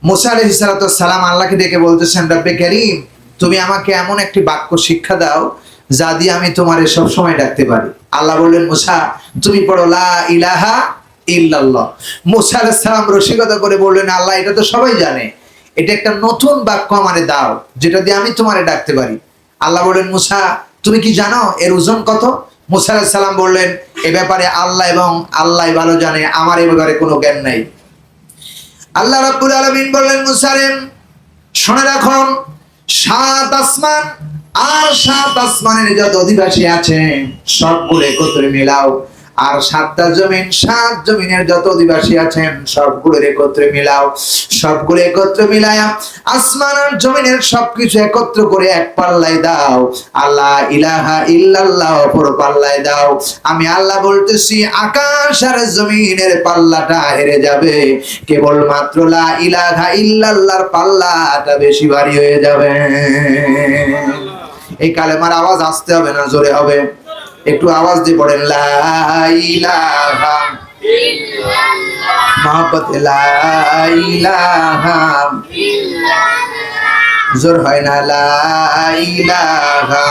মুসা আলাইহিস সালাতু ওয়াস সালাম আল্লাহকে ডেকে বলতেছেন, রব্বে কারীম, তুমি আমাকে এমন একটি বাক্য শিক্ষা দাও যা দিয়ে আমি তোমারে সব সময় ডাকতে পারি। আল্লাহ বললেন, মুসা তুমি পড়ো লা ইলাহা ইল্লাল্লাহ। মুসা আলাইহিস সালাম রসিকতা করে বললেন, আল্লাহ এটা তো সবাই জানে, এটা একটা নতুন বাক্য আমারে দাও যেটা দিয়ে আমি তোমারে ডাকতে পারি। আল্লাহ বললেন, মুসা তুমি কি জানো এর ওজন কত? মুসা আলাইহিস সালাম বললেন, এ ব্যাপারে আল্লাহ এবং আল্লাহ ভালো জানে, আমার এ ব্যাপারে কোনো জ্ঞান নাই। আল্লাহ রাব্বুল আলামিন বললেন, মুসা রে শুনে রাখো, 7 আসমান আর 7 আসমানের যত অধিবাসী আছে সবগুলো একত্রে মিলাও, আর 7টা জমিন 7 জমিনের যত অধিবাসী আছেন সবগুলো একত্রে মিলাও। সবগুলো একত্রে মিলায়া আসমান আর জমিনের সবকিছু একত্র করে এক পাল্লায় দাও, আল্লাহ ইলাহা ইল্লাল্লাহ অপর পাল্লায় দাও। আমি আল্লাহ বলতেছি, আকাশ আর জমিনের পাল্লাটা হেরে যাবে, কেবল মাত্র লা ইলাহা ইল্লাল্লাহর পাল্লাটা বেশি ভারী হয়ে যাবে। এই কালেমার আওয়াজ আসতে হবে না জোরে হবে? একটু আওয়াজ দিয়ে পড়েন, লা ইলাহা ইল্লাল্লাহ, মহব্বতে লা ইলাহা ইল্লাল্লাহ, জোর হয় না, লা ইলাহা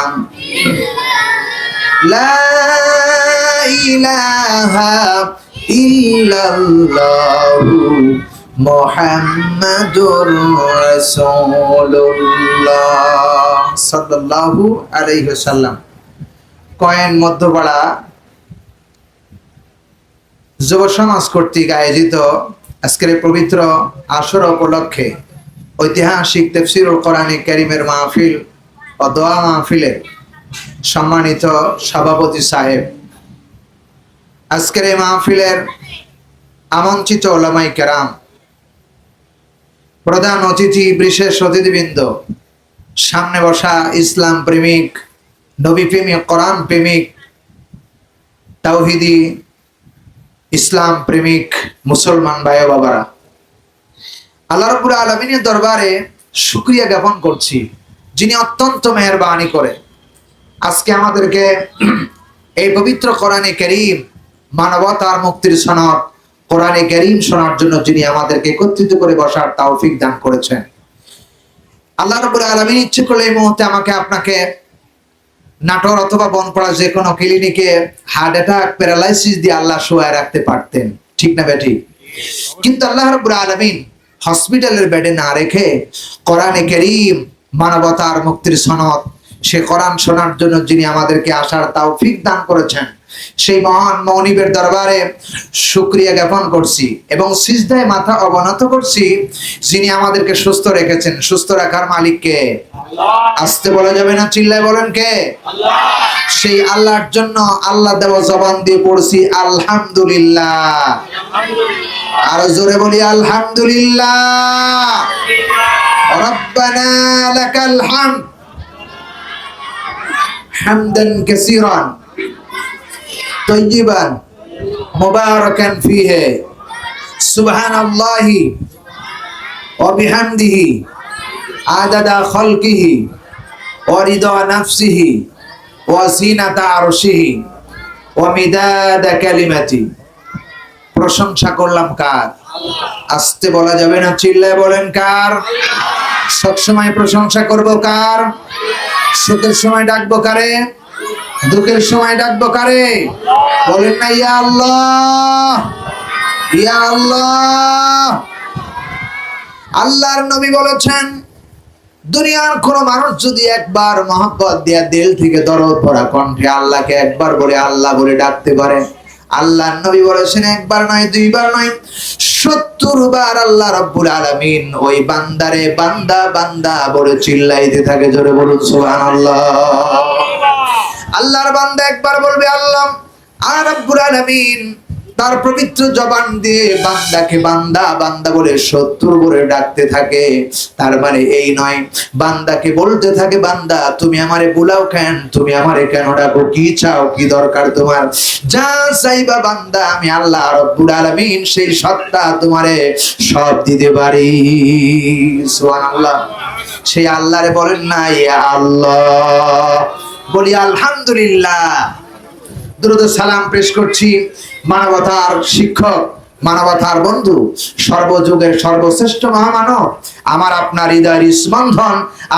ইল্লাল্লাহ, লা ইলাহা ইল্লাল্লাহ মুহাম্মাদুর রাসূলুল্লাহ সাল্লাল্লাহু আলাইহি ওয়াসাল্লাম। কয়েন মধ্যপাড়া যুব সমাজ কর্তৃক আয়োজিত আজকের পবিত্র আসর উপলক্ষে ঐতিহাসিক তাফসীরুল কোরআনে কারীমের মাহফিল ও দোয়া মাহফিলের সম্মানিত সভাপতি সাহেব, আজকের এই মাহফিলের আমন্ত্রিত উলামায়ে কেরাম, প্রধান অতিথি, বিশেষ অতিথিবৃন্দ, সামনে বসা ইসলাম প্রেমিক, নবী প্রেমিক, কোরআন প্রেমিক, তাওহীদি ইসলাম প্রেমিক মুসলমান ভাই ও বাবারা, আল্লাহ রাব্বুল আলামিনের দরবারে শুকরিয়া জ্ঞাপন করছি, যিনি অত্যন্ত মেহেরবানি করে আজকে আমাদেরকে এই পবিত্র কোরআনে কারীম, মানবতার মুক্তির সনদ কোরআনে কারীম শোনার জন্য যিনি আমাদেরকে একত্রিত করে বসার তৌফিক দান করেছেন। আল্লাহ রাব্বুল আলামিন ইচ্ছে করলে এই মুহূর্তে আমাকে আপনাকে নাটোর অথবা বনপাড়া যে কোনো ক্লিনিকে হার্ট অ্যাটাক, প্যারালাইসিস দিয়ে আল্লাহ শোয়ায় রাখতে পারতেন, ঠিক না বেটি? কিন্তু আল্লাহ রাব্বুল আলামিন হসপিটালের বেডে না রেখে কোরআনে কারীম, মানবতার মুক্তির সনদ, সে কোরআন শোনার জন্য যিনি আমাদেরকে আসার তৌফিক দান করেছেন, সেই মহান মনিবের দরবারে শুকরিয়া জ্ঞাপন করছি এবং সিজদায় মাথা অবনত করছি, যিনি আমাদেরকে সুস্থ রেখেছেন। সুস্থ রাখার মালিক কে? আল্লাহ। আসতে বলা যাবে না, চিল্লায় বলেন কে? আল্লাহ। সেই আল্লাহর জন্য আল্লাহ দেওয়া জবান দিয়ে পড়ছি আলহামদুলিল্লাহ। আর জোরে বলি আলহামদুলিল্লাহ। রব্বানা লাকাল হামদ হামদান কাসীরান তয়্যিবান মুবারাকান ফীহি সুবহানাল্লাহি ওয়া বিহামদিহি আদাদা খালকিহি ওয়া রিদা নাফসিহি ওয়া জিনাতা আরশিহি ওয়া মিদাদা কালিমাতি। প্রশংসা করলাম কার? আসতে বলা যাবে না, চিল্লায় বলেন কার? সবসময় প্রশংসা করব কার? সুখের সময় ডাকবো কারে? দুঃখের সময় ডাকবো কারে? বলেন না ইয়া আল্লাহ, ইয়া আল্লাহ। আল্লাহর নবী বলেছেন, দুনিয়ার কোন মানুষ যদি একবার মহব্বত দিয়া দিল থেকে দরদ ভরা কণ্ঠে আল্লাহকে একবার বলে আল্লাহ বলে ডাকতে পারে, আল্লাহর নবী বলেছেন একবার নয়, দুইবার নয়, 70 বার আল্লাহ রাব্বুল আলামিন ওই বান্দারে বান্দা বান্দা বলে চিল্লাইতে থাকে। জোরে বলুন সুবহানাল্লাহ। আল্লাহর বান্দা একবার বলবে আল্লাহ, আর রাব্বুল আলামিন তার পবিত্র জবান দিয়ে বান্দাকে বান্দা বান্দা বলে 70 করে ডাকতে থাকে। তার মানে এই নয়, বান্দাকে বলতে থাকে, বান্দা তুমি আমারে বুলাও কেন, তুমি আমারে কেন ডাকো, কি চাও, কি দরকার তোমার, যা চাইবা বান্দা আমি আল্লাহ রাব্বুল আলামিন সেই সত্তা তোমারে সব দিতে পারি। সুবহানাল্লাহ। সেই আল্লাহরে বলেন না ইয়া আল্লাহ, বলি আলহামদুলিল্লাহ। দুরূদ সালাম পেশ করছি মানবতার শিক্ষক মানবতার বন্ধু, সর্বযুগের সর্বশ্রেষ্ঠ মহামানব, আমার আপনার হৃদয়ের স্পন্দন,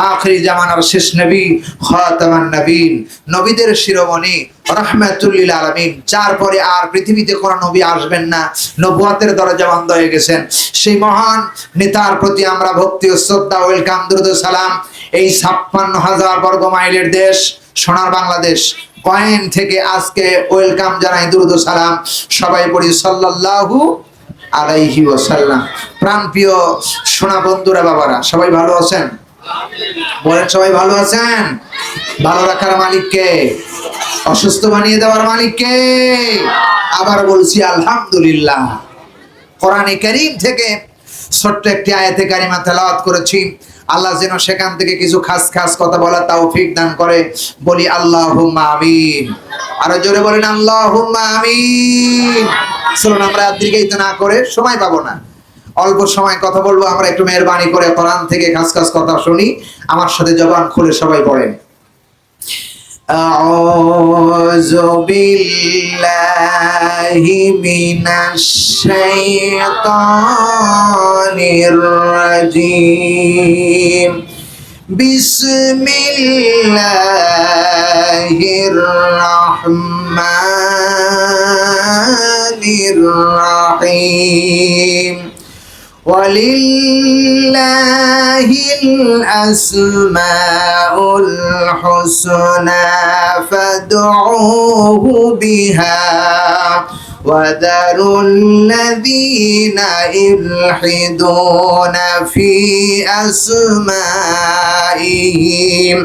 আখিরি জামানার শেষ নবী, খাতামান নবীন, নবীদের শিরোমণি, রাহমাতুল লিল আলামিন, যার পরে আর পৃথিবীতে কোনো নবী আসবেন না, নবুয়তের দরজা বন্ধ হয়ে গেছেন, সেই মহান নেতার প্রতি আমরা ভক্তি ও শ্রদ্ধা, ওয়েলকাম, দুরূদ ও সালাম। এই 56,000 বর্গ মাইলের দেশ সোনার বাংলাদেশ কয়েন থেকে আজকে ওয়েলকাম জানাই, দুরূদ ও সালাম সবাই পড়ি সাল্লাল্লাহু আলাইহি ওয়াসাল্লাম। প্রাণপ্রিয় সোনা বন্ধুরা, বাবারা, সবাই ভালো আছেন? বলেন, সবাই ভালো আছেন? ভালো রাখার মালিক কে? অসুস্থ বানিয়ে দেওয়ার মালিক কে? আবার বলছি আলহামদুলিল্লাহ। কোরআনে কারীম থেকে ছোট্ট একটি আয়াতে কারিমা তেলাওয়াত করেছি, আল্লাহ যেন সেখান থেকে কিছু খাস খাস কথা বলার তৌফিক দান করে। বলি আল্লাহুম্মা আমিন। আরো জোরে বলেন আল্লাহুম্মা আমিন। চলুন আমরা দীর্ঘায়িত না করে, সময় পাবো না, অল্প সময় কথা বলবো আমরা, একটু মেহেরবানি করে কোরআন থেকে খাস খাস কথা শুনি। আমার সাথে জবান খুলে সবাই পড়েন। আউযু বিল্লাহি মিনাশ শাইতানির রাজিম। বিসমিল্লাহির রাহমানির রাহিম। ওয়ালিল্লাহিল আসমাউল হুসনা ফাদউহু বিহা ওয়াদারুল লাযীনা ইলহিদুনা ফি আসমাইহিম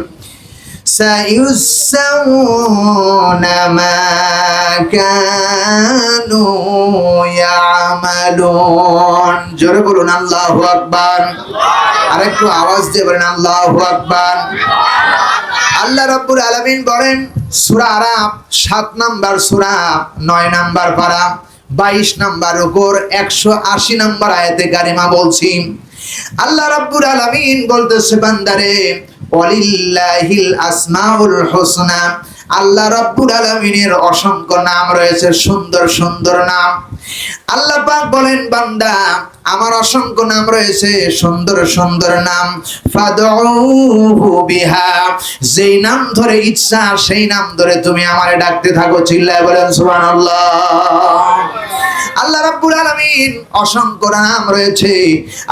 সায়ুসাউনা মা কানু ইয়ামালুন। জোরে বলুন আল্লাহু আকবার। আর একটু আওয়াজ দিয়ে বলেন আল্লাহু আকবার। আল্লাহ রাব্বুল আলামিন বলেন সূরা আরাফ 7 নাম্বার সূরা 9 নাম্বার পারা 22 নাম্বার রুকুর 180 নাম্বার আয়াতে কারিমা বলছি, আল্লাহ রাব্বুল আলামিন বলতেছে, বান্দারে ওয়ালিল্লাহিল আসমাউল হুসনা, আল্লাহ রাব্বুল আলামিনের অসংখ্য নাম রয়েছে, সুন্দর সুন্দর নাম। আল্লাহ পাক বলেন, বান্দা আমার অসংখ্য নাম রয়েছে, সুন্দর সুন্দর নাম। ফাদউহু বিহা, যেই নাম ধরে ইচ্ছা সেই নাম ধরে তুমি আমারে ডাকতে থাকো। চিল্লায় বলেন সুবহানাল্লাহ। আল্লাহ রাব্বুল আলামিন অসংখ্য নাম রয়েছে।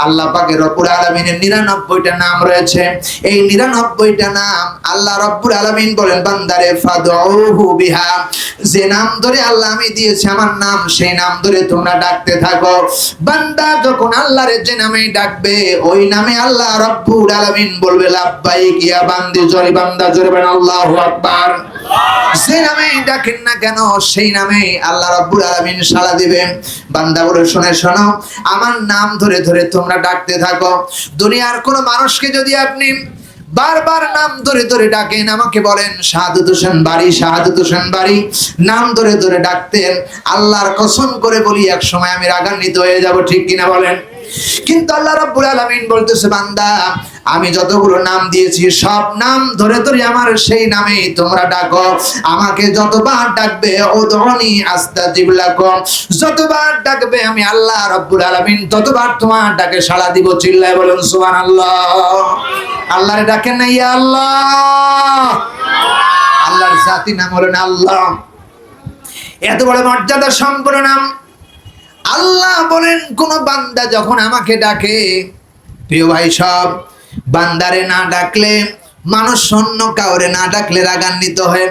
আল্লাহ পাকের রব্বুল আলামিনের 99টা নাম রয়েছে। এই 99টা নাম আল্লাহ রাব্বুল আলামিন বলেন, বান্দারে ফাদউহু বিহা, যে নাম ধরে আল্লাহ আমি দিয়েছি আমার নাম, সেই নাম ধরে তোমরা ডাকতে থাকো। বান্দা যখন আল্লাহর যে নামে ডাকবে, ওই নামে আল্লাহ রাব্বুল আলামিন বলবে লাব্বাইক ইয়া বান্দি। জোরে বান্দা জোরে বলেন আল্লাহু আকবার। যে নামে ডাকেন না কেন সেই নামে আল্লাহ রাব্বুল আলামিন সাড়া দিবেন। বান্দা বলে, শোনো শোনো, আমার নাম ধরে ধরে তোমরা ডাকতে থাকো। দুনিয়ার কোন মানুষকে যদি আপনি বারবার নাম ধরে ধরে ডাকেন, আমাকে বলেন শাহাদাত হোসেন বাড়ি, শাহাদাত হোসেন বাড়ি, নাম ধরে ধরে ডাকতেন, আল্লাহর কসম করে বলি এক সময় আমি রাগান্বিত হয়ে যাব, ঠিক কিনা বলেন? কিন্তু আল্লাহ রাব্বুল আলামিন বলতেছে, বান্দা আমি যতগুলো নাম দিয়েছি সব নাম ধরে ধরে আমার সেই নামে তোমরা ডাকো। আমাকে যতবার ডাকবে উদউনি আস্তাজিব লাকুম, যতবার ডাকবে আমি আল্লাহ রাব্বুল আলামিন ততবার তোমার ডাকে সাড়া দিব। চিল্লায় বলেন সুবহানাল্লাহ। আল্লাহরে ডাকেন না ইয়া আল্লাহ। আল্লাহর জাতি নাম হলো আল্লাহ, এত বড় মর্যাদা সম্পন্ন নাম। আল্লাহ বলেন, কোন বান্দা যখন আমাকে ডাকে, প্রিয় ভাই সব, বান্দারে না ডাকলে মানুষ অন্য কাউরে না ডাকলে রাগান্বিত হয়ে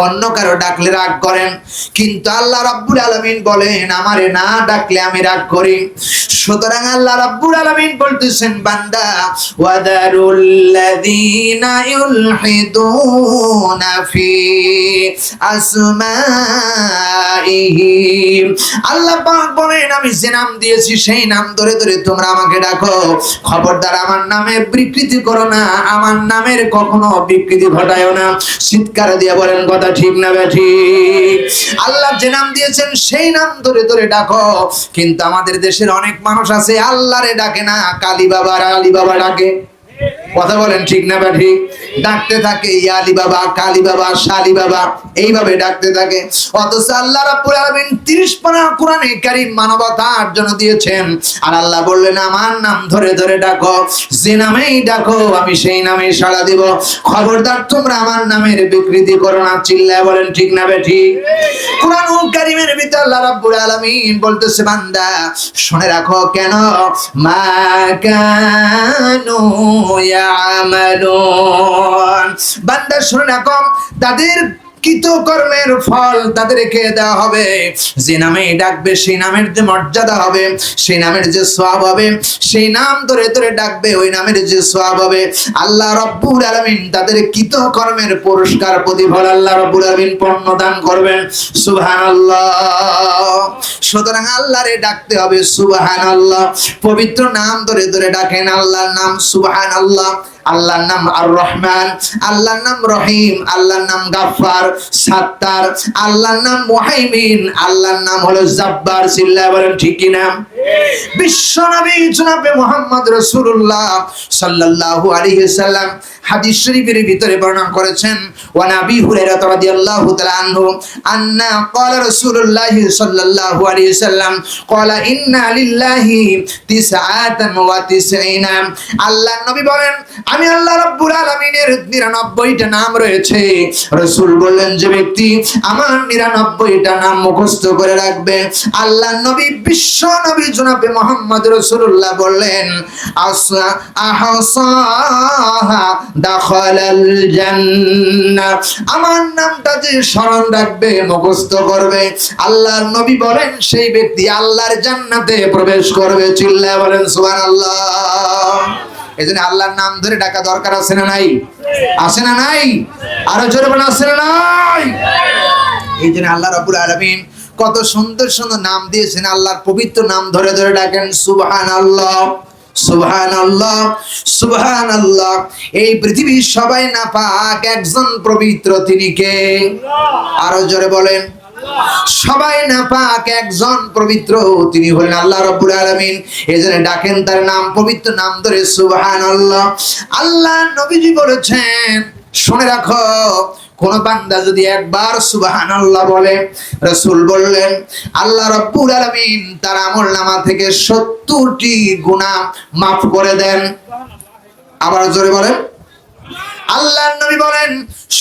অন্য কারো ডাকলে রাগ করেন, কিন্তু আল্লাহ রাব্বুল আলামিন বলেন আমারে না ডাকলে আমি রাগ করি। সুতরাং আল্লাহ রাব্বুল আলামিন বলতেছেন, বান্দা ওয়াদারুল লাযীনা ইউলহিদুনা ফি আসমাইহিম, আল্লাহ পাক বলেন আমি যে নাম দিয়েছি সেই নাম ধরে ধরে তোমরা আমাকে ডাকো। খবরদার আমার নামের বিকৃতি করো না, আমার নামের কখনো বিকৃতি ঘটায়ও না। চিৎকার দিয়ে বলেন কথা ঠিক না ঠিক? আল্লাহ যে নাম দিয়েছেন সেই নাম ধরে ধরে ডাকো। কিন্তু আমাদের দেশের অনেক মানুষ আছে আল্লাহরে ডাকে না, কালী বাবা আলী বাবা ডাকে। কথা বলেন ঠিক না বা ঠিক? ডাকতে থাকে ইয়ালি বাবা, কালী বাবা, শালি বাবা, এইভাবে ডাকতে থাকে। অথচ আল্লাহ রাব্বুল আলামিন 30 পারা কোরআনে কারীম মানবতার জন্য দিয়েছেন। আর আল্লাহ বললেন আমার নাম ধরে ধরে ডাকো, যে নামেই ডাকো আমি সেই নামে সাড়া দিব। খবরদার তোমরা আমার নামের বিকৃতি করো না। চিল্লায় বলেন ঠিক না বে ঠিক? কোরআনুল কারীমের ভিতর আল্লাহ রাব্বুল আলামিন বলতেছে বান্দা শুনে রাখো, কেন মা কানু ইয়ামালুন, বান্দা শুনে রাখো তাদের কৃতকর্মের ফল তাদেরকে দেওয়া হবে। যে নামে ডাকবে সেই নামের যে মর্যাদা হবে, সেই নামের যে সওয়াব হবে, সেই নাম ধরে ধরে ডাকবে ওই নামের যে সওয়াব হবে, আল্লাহ রাব্বুল আলামিন তাদের কৃতকর্মের পুরস্কার প্রতিফল আল্লাহ রাব্বুল আলামিন দান করবেন। সুবহানাল্লাহ। সুতরাং আল্লাহরে ডাকতে হবে সুবহানাল্লাহ। পবিত্র নাম ধরে ধরে ডাকেন আল্লাহর নাম সুবহানাল্লাহ। আল্লাহর নাম আর রহমান, আল্লাহর নাম রহিম, আল্লাহর নাম গাফফার, সাত্তার, আল্লাহর নাম মুহাইমিন, আল্লাহর নাম হলো জাব্বার। চিল্লায় বলেন ঠিক কি না? বিশ্ব নবী জনাবে মুহাম্মদ রাসূলুল্লাহ সাল্লাল্লাহু আলাইহি ওয়াসাল্লাম হাদিস শরীফের ভিতরে বর্ণনা করেছেন, ওয়া নবী হুরায়রা রাদিয়াল্লাহু তাআলা আনহু আন্না ক্বালা রাসূলুল্লাহ সাল্লাল্লাহু আলাইহি ওয়াসাল্লাম ক্বালা ইন্না লিল্লাহি তিসআতান ওয়া তিসঈনা। আল্লাহর নবী বলেন আমি আল্লাহ রাব্বুল আলামিনের 99টা নাম রয়েছে। রাসূল বললেন যে ব্যক্তি আমার 99টা নাম মুখস্থ করে রাখবে, আল্লাহর নবী বিশ্ব নবী জনাবে মুহাম্মদ রাসূলুল্লাহ বললেন আহসাহা দাখালাল জান্নাহ, আমার নামটা যে স্মরণ রাখবে মুখস্থ করবে, আল্লাহর নবী বলেন সেই ব্যক্তি আল্লাহর জান্নাতে প্রবেশ করবে। চিল্লায় বলেন সুবহানাল্লাহ। এজন্য আল্লাহর নাম ধরে ডাকা দরকার আছে না নাই? আছে না নাই? আরো জোরে বলেন আছে না নাই? এই জন্য আল্লাহ রাব্বুল আলামিন কত সুন্দর সুন্দর নাম দিয়েছেন। আল্লাহর পবিত্র নাম ধরে ধরে ডাকেন সুবহানাল্লাহ, সুবহানাল্লাহ, সুবহানাল্লাহ। এই পৃথিবীর সবাই নাপাক, একজন পবিত্র, তিনি কে? আরো জোরে বলেন। সবাই নাপাক, একজন পবিত্র, তিনি হলেন আল্লাহ রাব্বুল আলামিন। এজন্য ডাকেন তার নাম, পবিত্র নাম ধরে সুবহানাল্লাহ। আল্লাহ নবীজি বলেছেন শুনে রাখো, কোন বান্দা যদি একবার সুবহানাল্লাহ বলে, রাসূল বললেন আল্লাহ রাব্বুল আলামিন তার আমলনামা থেকে 70টি গুনাহ মাফ করে দেন। আবার জোরে বলেন। আল্লাহর নবী বলেন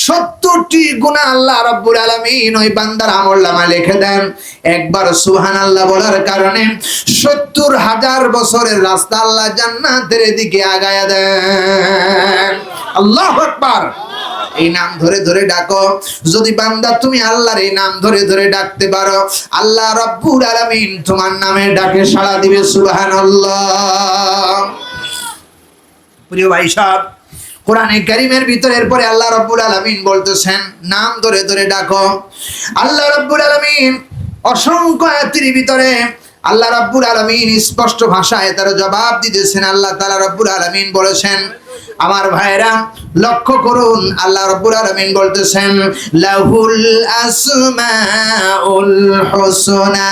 70টি গুনাহ আল্লাহ রাব্বুল আলামিন ওই বান্দার আমলনামায় লিখে দেন। একবার সুবহানাল্লাহ বলার কারণে 70,000 বছরের রাস্তা আল্লাহ জান্নাতের দিকে আগায়া দেন। আল্লাহু আকবার। এই নাম ধরে ধরে ডাকো। যদি বান্দা তুমি আল্লাহর এই নাম ধরে ধরে ডাকতে পারো, আল্লাহ রাব্বুল আলামিন তোমার নামে ডাকে সাড়া দিবে। সুবহানাল্লাহ। প্রিয় ভাই সাহেব, কোরআনে কারীমের ভিতরে এরপরে আল্লাহ রাব্বুল আলামিন বলতেছেন নাম ধরে ধরে ডাকো। আল্লাহ রাব্বুল আলামিন অসংখ্য আয়াতের ভিতরে আল্লাহ রাব্বুল আলামিন স্পষ্ট ভাষায় তার জবাব দিতেছেন। আল্লাহ তাআলা রাব্বুল আলামিন বলেছেন, আমার ভাইরা লক্ষ্য করুন, আল্লাহ রাব্বুল আলামিন বলতেছেন লাহুল আসমাউল হুসনা,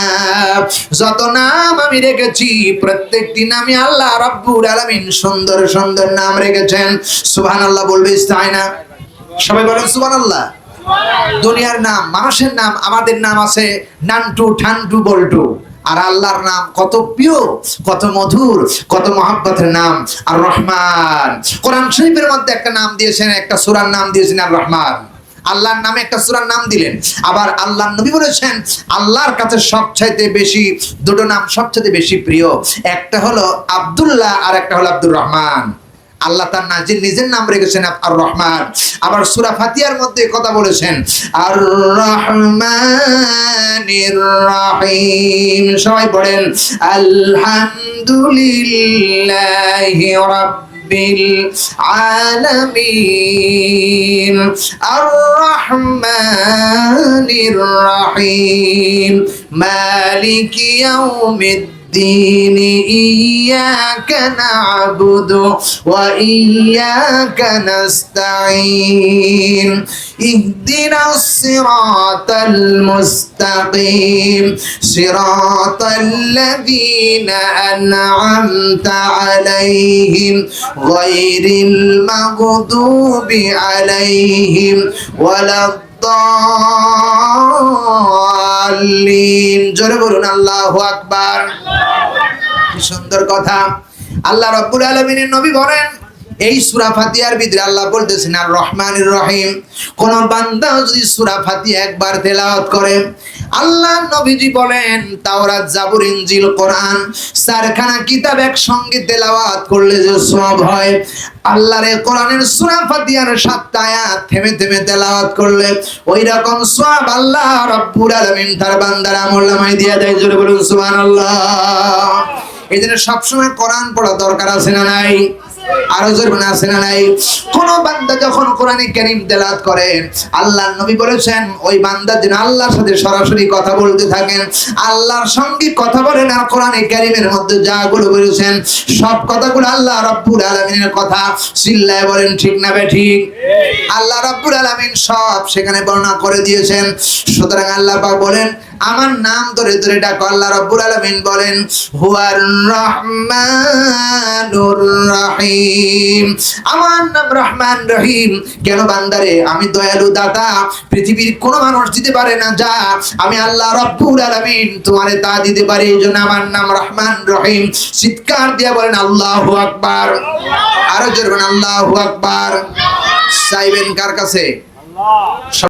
যত নাম আমি রেখেছি প্রত্যেকটি নামে আল্লাহ রাব্বুল আলামিন সুন্দর সুন্দর নাম রেখেছেন। সুবহানাল্লাহ বলবে তাই না? সবাই বলেন সুবহানাল্লাহ। দুনিয়ার নাম, মানুষের নাম, আমাদের নাম আছে নান্টু, ঠান্টু, বল্টু, আর আল্লাহর নাম কত প্রিয়, কত মধুর, কত মহব্বতের নাম আর রহমান। কোরআন শরীফের মধ্যে একটা নাম দিয়েছেন, একটা সূরার নাম দিয়েছেন আর রহমান। আল্লাহর নামে একটা সূরার নাম দিলেন। আবার আল্লাহর নবী বলেছেন আল্লাহর কাছে সবচাইতে বেশি দুটো নাম সবচাইতে বেশি প্রিয়, একটা হলো আব্দুল্লাহ আর একটা হলো আব্দুর রহমান। আল্লাহ তার নিজের নাম রেখেছেন আর রহমান। আবার সূরা ফাতিহার মধ্যে কথা বলেছেন আর রহমানির রহিম। সবাই পড়েন আলহামদুলিল্লাহি রাব্বিল আলামিন আর রহমানির রহিম মালিকি ইয়াউমিদ الدين إياك نعبد وإياك نستعين اهدنا الصراط المستقيم صراط الذين أنعمت عليهم غير المغضوب عليهم ولا الضالين জোরে বলুন আল্লাহু আকবার। কি সুন্দর কথা। আল্লাহ রাব্বুল আলামিনের নবী বলেন এই সূরা ফাতিহার ভিতরে আল্লাহ বলতেছেন আর রহমানির রহিম। কোন বান্দা যদি সূরা ফাতিহা একবার তেলাওয়াত করে, আল্লাহ নবীজি বলেন তাওরাত জাবুর ইনজিল কোরআন চারখানা কিতাব একসঙ্গে তেলাওয়াত করলে যে সওয়াব হয়, আল্লাহর কোরআনের সূরা ফাতিহার 7টা আয়াত থেমে থেমে তেলাওয়াত করলে ওই রকম সওয়াব আল্লাহ রাব্বুল আলামিন তার বান্দার আমলনামায় দিয়ে দেয়। জোরে বলুন সুবহানাল্লাহ। এইজন্য সবসময় কোরআন পড়া দরকার আছে না নাই? আরো জোরে আছে না নাই? কোন বান্দা যখন কোরআনে কারীম তেলাওয়াত করে, আল্লাহর নবী বলেছেন ওই বান্দা যেন আল্লাহর সাথে সরাসরি কথা বলতে থাকেন, আল্লাহর সঙ্গে কথা বলেন। আর কোরআনে কারীমের মধ্যে যাগুলো বলেছেন সব কথাগুলো আল্লাহ রাব্বুল আলামিনের কথা। চিল্লায় বলেন ঠিক না বেঠিক? আল্লাহ রাব্বুল আলামিন সব সেখানে বর্ণনা করে দিয়েছেন। সুতরাং আল্লাহ পাক বলেন আমার নাম ধরে ধরে ডাকো। আল্লাহ রাব্বুল আলামিন বলেন হুয়ার রহমানুর রহিম, আমার নাম রহমান রহিম। কেন বান্দারে আমি দয়ালু দাতা, পৃথিবীর কোন মানুষ দিতে পারে না যা আমি আল্লাহ রাব্বুল আলামিন তোমারে তা দিতে পারি। এই জন্য আমার নাম রহমান রহিম। চিৎকার দিয়ে বলেন আল্লাহু আকবার। আরো জোরে বলেন আল্লাহু আকবার। চাইবেন কার কাছে?